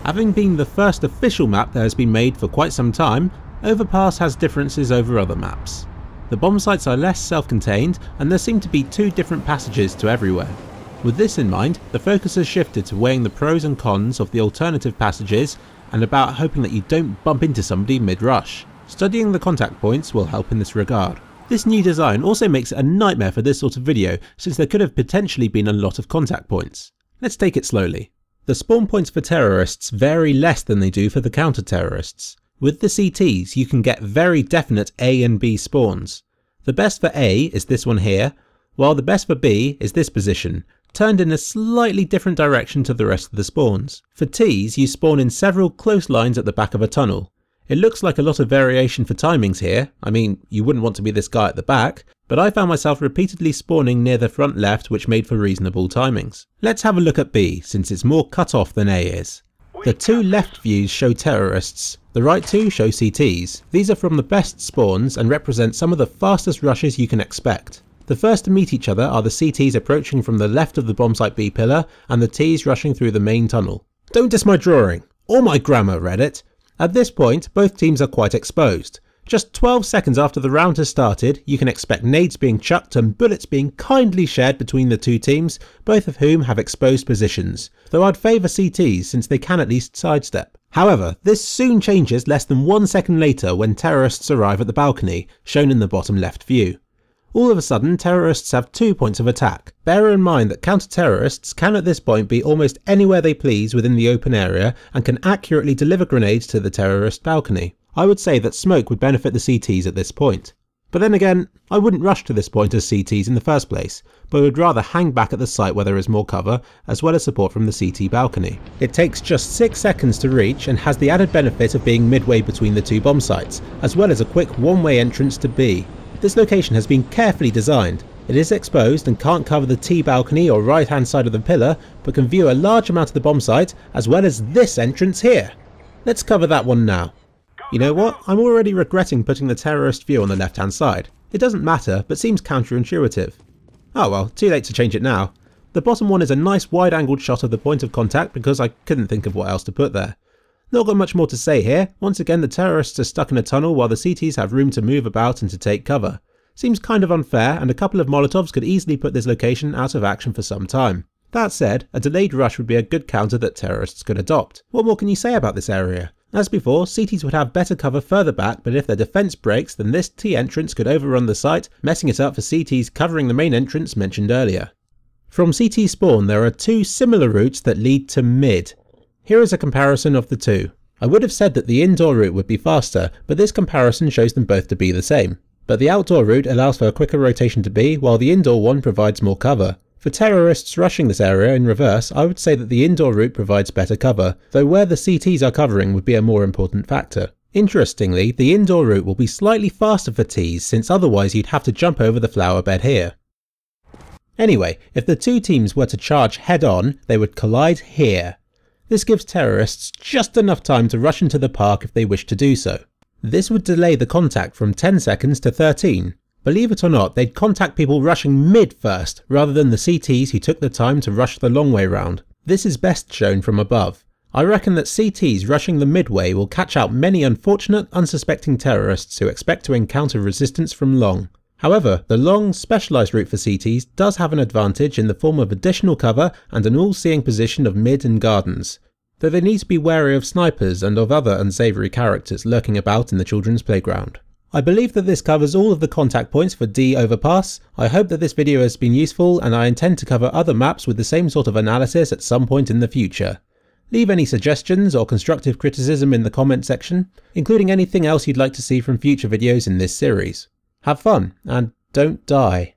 Having been the first official map that has been made for quite some time, Overpass has differences over other maps. The bomb sites are less self-contained, and there seem to be 2 different passages to everywhere. With this in mind, the focus has shifted to weighing the pros and cons of the alternative passages and about hoping that you don't bump into somebody mid-rush. Studying the contact points will help in this regard. This new design also makes it a nightmare for this sort of video, since there could have potentially been a lot of contact points. Let's take it slowly. The spawn points for terrorists vary less than they do for the counter-terrorists. With the CTs, you can get very definite A and B spawns. The best for A is this one here, while the best for B is this position, turned in a slightly different direction to the rest of the spawns. For Ts, you spawn in several close lines at the back of a tunnel. It looks like a lot of variation for timings here. I mean, you wouldn't want to be this guy at the back, but I found myself repeatedly spawning near the front left, which made for reasonable timings. Let's have a look at B, since it's more cut off than A is. The 2 left views show terrorists, the right 2 show CTs. These are from the best spawns and represent some of the fastest rushes you can expect. The first to meet each other are the CTs approaching from the left of the bombsite B pillar and the Ts rushing through the main tunnel. Don't diss my drawing, or my grammar, Reddit. At this point, both teams are quite exposed. Just 12 seconds after the round has started, you can expect nades being chucked and bullets being kindly shared between the 2 teams, both of whom have exposed positions, though I'd favour CTs since they can at least sidestep. However, this soon changes less than 1 second later when terrorists arrive at the balcony, shown in the bottom left view. All of a sudden, terrorists have 2 points of attack. Bear in mind that counter-terrorists can at this point be almost anywhere they please within the open area and can accurately deliver grenades to the terrorist balcony. I would say that smoke would benefit the CTs at this point. But then again, I wouldn't rush to this point as CTs in the first place, but would rather hang back at the site where there is more cover, as well as support from the CT balcony. It takes just 6 seconds to reach and has the added benefit of being midway between the 2 bomb sites, as well as a quick one-way entrance to B. This location has been carefully designed. It is exposed and can't cover the T balcony or right hand side of the pillar, but can view a large amount of the bomb site, as well as this entrance here. Let's cover that one now. You know what, I'm already regretting putting the terrorist view on the left hand side. It doesn't matter, but seems counterintuitive. Oh well, too late to change it now. The bottom one is a nice wide angled shot of the point of contact because I couldn't think of what else to put there. Not got much more to say here. Once again, the terrorists are stuck in a tunnel while the CTs have room to move about and to take cover. Seems kind of unfair, and a couple of Molotovs could easily put this location out of action for some time. That said, a delayed rush would be a good counter that terrorists could adopt. What more can you say about this area? As before, CTs would have better cover further back, but if their defense breaks, then this T entrance could overrun the site, messing it up for CTs covering the main entrance mentioned earlier. From CT spawn, there are 2 similar routes that lead to mid. Here is a comparison of the 2. I would have said that the indoor route would be faster, but this comparison shows them both to be the same. But the outdoor route allows for a quicker rotation to B, while the indoor one provides more cover. For terrorists rushing this area in reverse, I would say that the indoor route provides better cover, though where the CTs are covering would be a more important factor. Interestingly, the indoor route will be slightly faster for Ts, since otherwise you'd have to jump over the flower bed here. Anyway, if the 2 teams were to charge head on, they would collide here. This gives terrorists just enough time to rush into the park if they wish to do so. This would delay the contact from 10 seconds to 13. Believe it or not, they'd contact people rushing mid first, rather than the CTs who took the time to rush the long way round. This is best shown from above. I reckon that CTs rushing the midway will catch out many unfortunate, unsuspecting terrorists who expect to encounter resistance from long. However, the long, specialised route for CTs does have an advantage in the form of additional cover and an all-seeing position of mid and gardens, though they need to be wary of snipers and of other unsavoury characters lurking about in the children's playground. I believe that this covers all of the contact points for D Overpass. I hope that this video has been useful, and I intend to cover other maps with the same sort of analysis at some point in the future. Leave any suggestions or constructive criticism in the comment section, including anything else you'd like to see from future videos in this series. Have fun, and don't die.